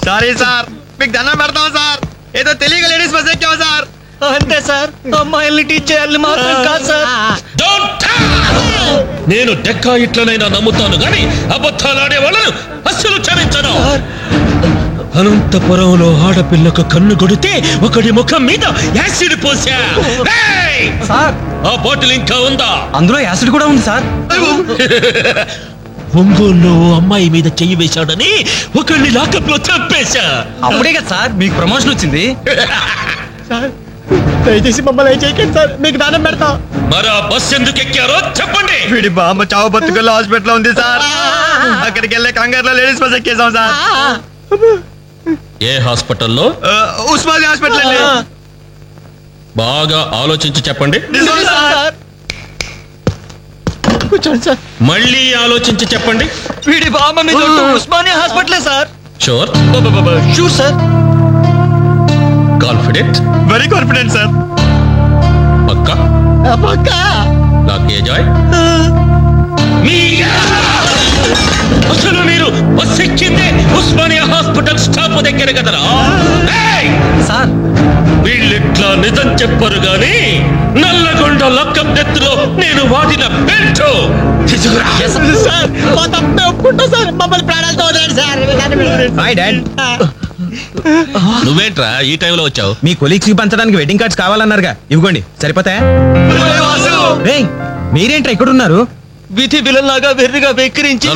Sorry sir, మీకు దండం పెడతాం సార్. ఏదో తెలియక లేడీస్ బస్ ఎక్కాం సార్. అంతే సార్, అమ్మాయిల్ని టీచ్ చేయాలని మాత్రం కాదు సార్. నేను డెక్కా ఇట్లనైనా నమ్ముతాను గాని అబద్ధాలాడే వాళ్ళను అస్సలు క్షమించను. అనంతపురంలో ఆడపిల్లకు కన్ను కొడితే ఒకడి ముఖం మీద యాసిడ్ పోసా. సార్ ఆ బాటిల్ ఇంకా ఉందా? అందులో యాసిడ్ కూడా ఉంది సార్. ఒంగోలులో అమ్మాయి మీద చెయ్యి వేశాడని ఒకడిని లాకప్ లో చంపేశా. అప్పుడే కదా సార్ మీకు ప్రమోషన్ వచ్చింది. దయచేసి మమ్మల్ని చేయకండి సార్, మీకు దానం పెడతాం. మరి ఆ బస్ ఎందుకు ఎక్కారో చెప్పండి. వీడి బామ్మ చావు బతుకుల్లో హాస్పిటల్ ఉంది సార్. అక్కడికి వెళ్ళే కంగారులో లేడీస్ బస్ ఎక్కేసాం సార్. ఏ హాస్పిటల్లో? ఉస్మానియా హాస్పిటల్ అండి. బాగా ఆలోచించి చెప్పండి. కూర్చోండి సార్. మళ్ళీ ఆలోచించి చెప్పండి. వీడి బామ్మ మీద ఉస్మానియా హాస్పిటలే sir. Sure? Sure sir. Confident? Very confident sir. పక్కా? పక్కా. నాకే జాయ్. అసలు మీరు బస్ ఎక్కిందే ఉస్మానియా హాస్పిటల్ స్టాప్ దగ్గర కదరా? సార్ వీళ్ళెట్లా నిజం చెప్పరు గాని నల్లగొండ లక్కం నెత్తులో నేను వాడిన బెల్ట్ సార్ మా తప్పే ఒప్పుకుంటా సార్. మమ్మల్ని ప్రాణాలతో వదిలేండి సార్. Hi dad. నువ్వేంట్రా ఈ టైంలో వచ్చావు? మీ కొలీగ్స్ కి పంచడానికి వెడ్డింగ్ కార్డ్స్ కావాలన్నారుగా, ఇవ్వండి సరిపోతాయా? మీరేంట్రా ఇక్కడ ఉన్నారు? విధి విలన్లాగా వెర్రిగా వెక్కిరించి.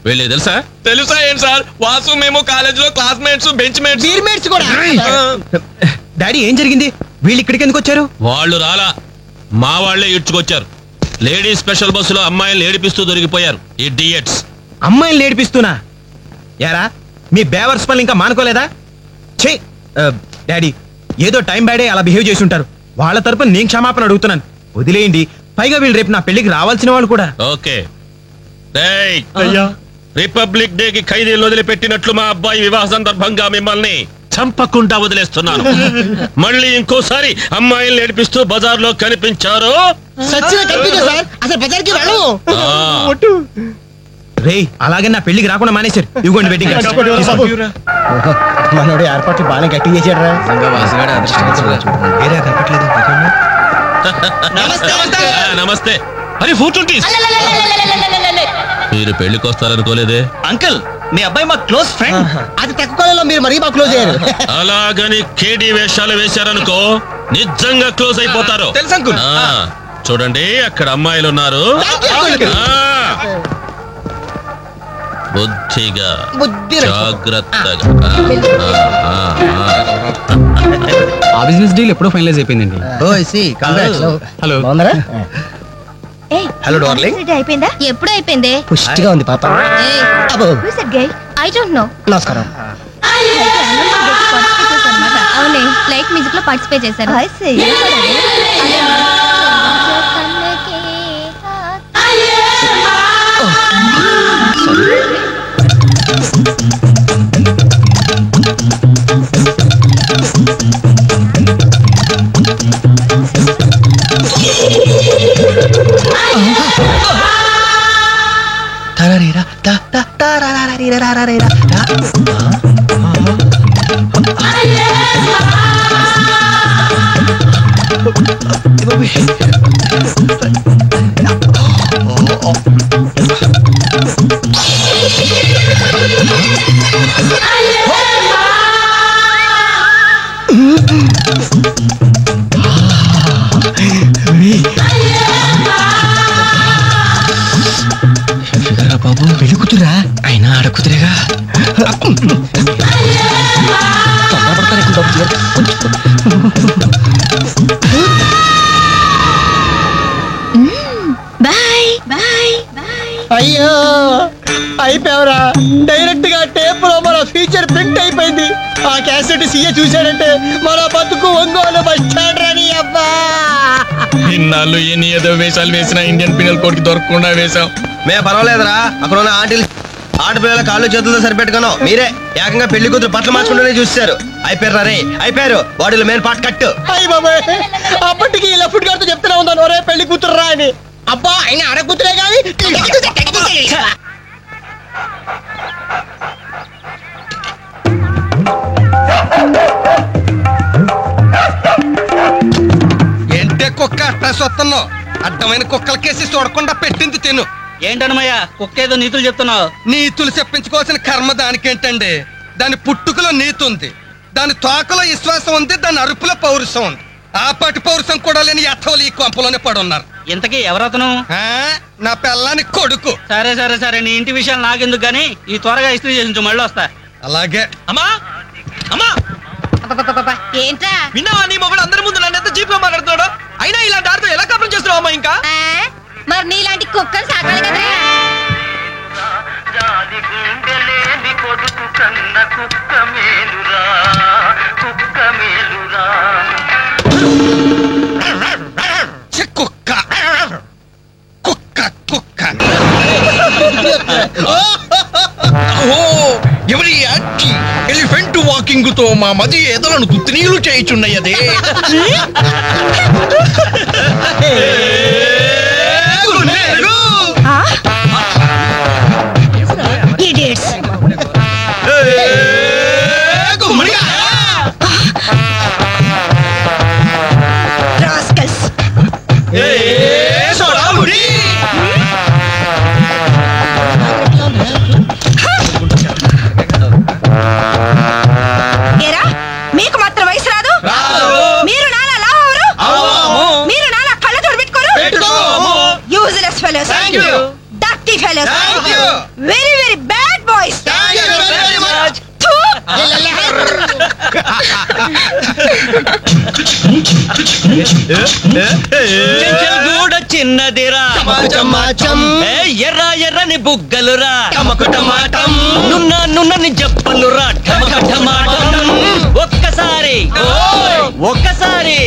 వెళ్ళే తెలుసా? తెలుసా ఏంటి సార్? వాసు మేము కాలేజ్ లో క్లాస్మేట్స్, బెంచ్ మేట్స్, బీర్మేట్స్ కూడా. డాడీ ఏం జరిగింది? వీళ్ళు ఇక్కడికి ఎందుకు వచ్చారు? వాళ్ళు రాలా, మా వాళ్లే ఇడ్చుకొచ్చారు. లేడీస్ స్పెషల్ బస్సులో అమ్మాయిలు ఏడిపిస్తూ దొరికిపోయారు ఇడియట్స్. అమ్మాయిని ఏడిపిస్తున్నా? యారా మీ బేవర్స్ పనులు ఇంకా మానుకోలేదా? ఛీ డాడీ, ఏదో టైం బ్యాడే అలా బిహేవ్ చేసి ఉంటారు. వాళ్ళ తరపున నేను క్షమాపణ అడుగుతున్నాను, వదిలేయండి. పైగా వీళ్ళు రేపు నా పెళ్లికి రావాల్సిన వాళ్ళు కూడా. ఓకే. రిపబ్లిక్ డే కి ఖైదీలు వదిలిపెట్టినట్లు మా అబ్బాయి వివాహ సందర్భంగా మిమ్మల్ని చంపకుండా వదిలేస్తున్నాను. మళ్ళీ ఇంకోసారి అమ్మాయిలు ఏడిపిస్తూ బజార్ లో కనిపించారు రే, అలాగే నా పెళ్లికి రాకుండా మానేశారు. ఇవ్వండి వెడ్డింగ్ మనోడు ఏర్పాట్లు బాగా గట్టి చేశాడు. నమస్తే. అరే 420. మీరు పెళ్లికి వస్తారనుకోలేదే. అంకుల్, మీ అబ్బాయి మా క్లోజ్ ఫ్రెండ్. అది తక్కువ కాలంలో మీరు మరీ మా క్లోజ్ అయ్యారు. అలాగని కేడీ వేషాలు వేశారనుకో నిజంగా క్లోజ్ అయిపోతారు. తెలుసు అంకుల్. చూడండి అక్కడ అమ్మాయిలు ఉన్నారు. బుద్ధిగా జాగ్రత్తగా. ఆ బిజినెస్ డీల్ ఎప్పుడో ఫైనలైజ్ అయిపోయిందండి. హలో. Hello darling. అయిపోయిందా? ఎప్పుడు అయిపోయింది? పుష్టిగా ఉంది పాప. I don't know. నమస్కారం. అవునే, లైక్ మ్యూజిక్ లో పార్టిసిపేట్ చేశాను. బాబు పెళ్లి కూతురా అయినా ఆడ కుదిరేగా. అయ్యో అయిపోయావరా. డైరెక్ట్ గా టేప్ లో మన ఫీచర్ ప్రింట్ అయిపోయింది. ఆ క్యాసెట్ సీఏ చూశాడంటే మన బతుకు ఒంగోలు బస్ స్టాండ్ రాని. అబ్బా, ఇన్నాళ్ళు ఎన్ని ఏదో వేషాలు వేసినా ఇండియన్ పీనల్ కోడ్ కి దొరకకుండా వేశాం. మే పర్వాలేదురా, అక్కడ ఉన్న ఆంటీలు ఆడపిల్లల కాళ్ళు చేతులతో సరిపెట్టుకును. మీరే ఏకంగా పెళ్లి కూతురు బట్టలు మార్చుకుంటూనే చూస్తారు. అయిపోయారు రే, అయిపోయారు. బాడీలో మెయిన్ పార్ట్ కట్టు. అయ్యి బాబాయ్, అప్పటికి లెఫ్ట్ గారితో చెప్తూనే ఉన్నాను, ఒరే పెళ్లి కూతురు రా అని. అబ్బా ఆయన అడగొద్దులే కానీ ఏంటే కుక్క అట్లా సొత్తున్నావు? అడ్డమైన కుక్కలకేసి చూడకుండా పెట్టింది తిను. ఏంటన్నమయ్యా కుక్క ఏదో నీతులు చెప్తున్నావు? నీతులు చెప్పించుకోవాల్సిన కర్మ దానికేంటండి? దాని పుట్టుకలో నీతి ఉంది, దాని తోకలో విశ్వాసం ఉంది, దాని అరుపులో పౌరుషం ఉంది. ఆపాటి పౌరుషం కూడా లేని యథవులు ఈ కొంపలోనే పడున్నారు. ఇంతకీ ఎవరతను? నా పిల్లాని కొడుకు. సరే సరే సరే, నీ ఇంటి విషయాలు నాకెందుకు గానీ ఈ త్వరగా ఇస్త్రీ చేసించు, మళ్ళీ వస్తా. అలాగే. అమ్మా అమ్మా ఏంట్రా విన్నావా? నీ మొగుడు అందరి ముందు నన్ను ఎంత చీప్ గా మాట్లాడుతున్నాడు. అయినా ఇలాంటి ఆడితో ఎలా కాపురం చేస్తున్నావు అమ్మా? ఇంకా మరి నీలాంటి కుక్కలు సాకాలి కదా. కుక్క కుక్క కుక్క ఎవరి ఎలిఫెంట్ వాకింగ్ తో మా మది ఎదలను తుత్తినీలు చేయుచున్నయ్యదే. మీకు మాత్రం వయసు రాదు? మీరు నాలా లావరు? మీరు నాలా కళ్ళ తోడు పెట్టుకోరు? Useless fellows, dirty fellows, very very bad boys. చిన్నదిరా ఎర్ర ఎర్రని బుగ్గలురా, నున్న నున్నని చెప్పలురా, ఒక్కసారి ఒక్కసారి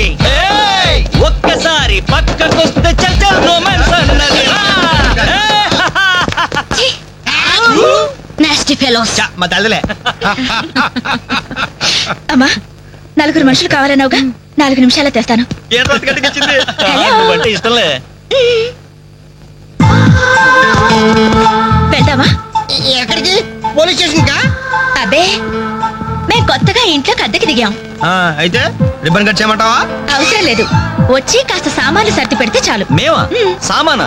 ఒక్కసారి పక్కకొస్తే చల్ చల్ రొమాన్స్ అన్నదిరా. Nasty fellows. మా తల్లిలే. అమ్మా, 4 మనుషులు కావాలన్నావుగా, 4 నిమిషాలు తెస్తాను. అంటే ఇష్టంలే. వెళ్దామా? ఎక్కడికి? పోలీస్ స్టేషన్ కా? అబ్బే, మేం కొత్తగా ఇంట్లోకి అద్దెకి దిగాం. అయితే రిబ్బన్ కట్ చేయమంటావా? అవసరం లేదు, వచ్చి కాస్త సామాన్లు సర్ది పెడితే చాలు. మేమా? సామానా?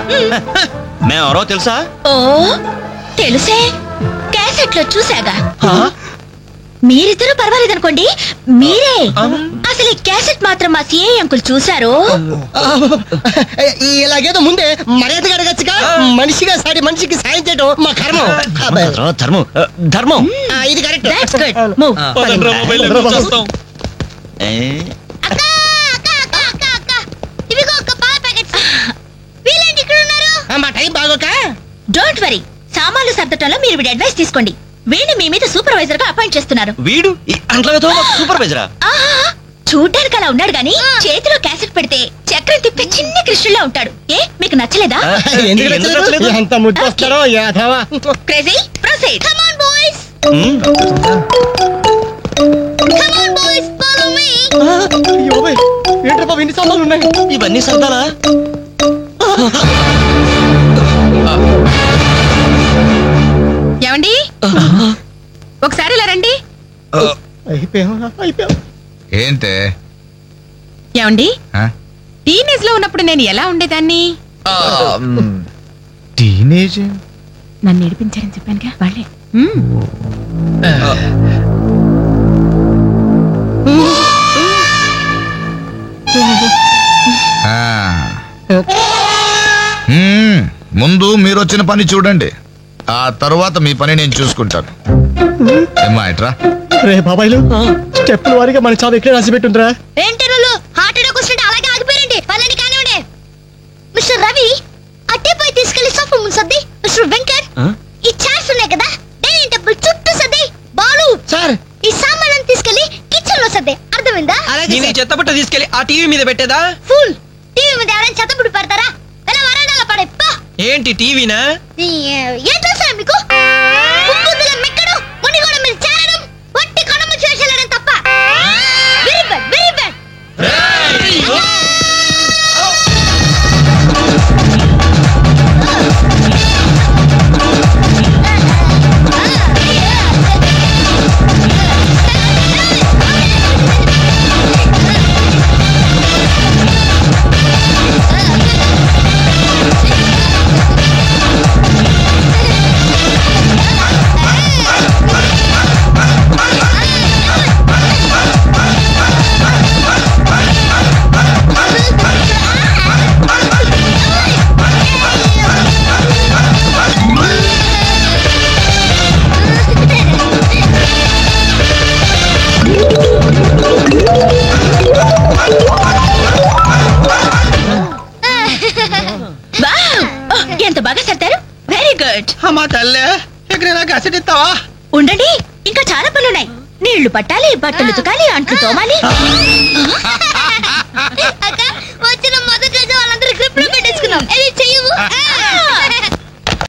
మేమెవరో తెలుసా? ఓ తెలుసే, క్యాసెట్లో చూసాగా. మీరిద్దరూ పర్వాలేదనుకోండి, మీరే అసలు ఈ క్యాసెట్ మాత్రం మా సిఐ అంకుల్ చూసారు. ఇలాగేదో ముందే మర్యాదగా అడగచ్చుగా. మనిషిగా సాడి మనిషికి సాయం చేయడం మా కర్మ. ధర్మం ధర్మం. ఇది కరెక్ట్. That's good. Move. అక్క, అక్క, అక్క, అక్క, అక్క. ఇవిగో ఒక పాల ప్యాకెట్స్. వీళ్ళేంటి ఇక్కడ ఉన్నారు? మా టైం బాగోక. డోంట్ వరీ, సామాన్లు సర్దటంలో మీరు వీడి అడ్వైస్ తీసుకోండి. వీడిని మీ మీద సూపర్వైజర్ గా అపాయింట్ చేస్తున్నారు. వీడు అంట్లతో సూపర్వైజరా? చూడ్డానికి అలా ఉన్నాడు గాని చేతిలో క్యాసెట్ పెడితే చక్రం తిప్పే చిన్న కృష్ణులా ఉంటాడు. ఏ మీకు నచ్చలేదా? ఎందుకు నచ్చలేదు? ఎంత ముద్దు వస్తారో యాదవా. Crazy proceed. Come on boys, come on boys, follow me. ఏంట్రా బాబు ఇన్ని సామాన్లు ఉన్నాయి? ఇవన్నీ సర్దాలా? ఏమండి, ఒకసారి ఇలా రండి. అయిపోయాం. ఏంటే ఏమండి, టీనేజ్ లో ఉన్నప్పుడు నేను ఎలా ఉండేదాన్ని? టీనేజ్ నన్ను ఏడిపించారని చెప్పానుగా వాళ్ళే. ముందు మీరు వచ్చిన పని చూడండి, ఆ తరువాత మీ పని నేను చూసుకుంటాను. ఏమ్మా ఇట్రా. రే బాబాయ్లు, స్టెప్పుల వారిగా మన చావు ఎక్కడ రాసి పెట్టుందిరా. ఏంటరులు హార్ట్ అటాక్ వస్తుంటే అలాగే ఆగిపోయారండి. వాళ్ళని కానివ్వండి. మిస్టర్ రవి, అట్టేపై తీసుకెళ్లి సోఫా ముందు సర్ది. మిస్టర్ వెంకట్, ఈ చైర్స్ ఉన్నాయి కదా, డైనింగ్ టేబుల్ చుట్టూ సర్ది. బాలు సార్, ఈ సామాన్లను తీసుకెళ్లి కిచెన్ లో సర్ది. అర్థమైందా? చెత్తబుట్ట తీసుకెళ్లి ఆ టీవీ మీద పెట్టేదా? ఫుల్ టీవీ మీద ఎవరైనా చెత్తబుట్టు పెడతారా? ఎలా వరాడాలో పడే. ఏంటి టీవీనా? ఏం తెలుసా మీకు? ముక్కుద్దుగా మెక్కడం, మునిగోడ మీద చేరడం, వట్టి కణము చేసేయడం తప్ప. Very bad, very bad. Idiot. అమ్మా తల్లే ఇక్కడ నాకు అసలు ఇస్తావా? ఉండండి, ఇంకా చాలా పనులున్నాయి. నీళ్లు పట్టాలి, బట్టలు ఉతకాలి, అంట్లు తోమాలి. అక్క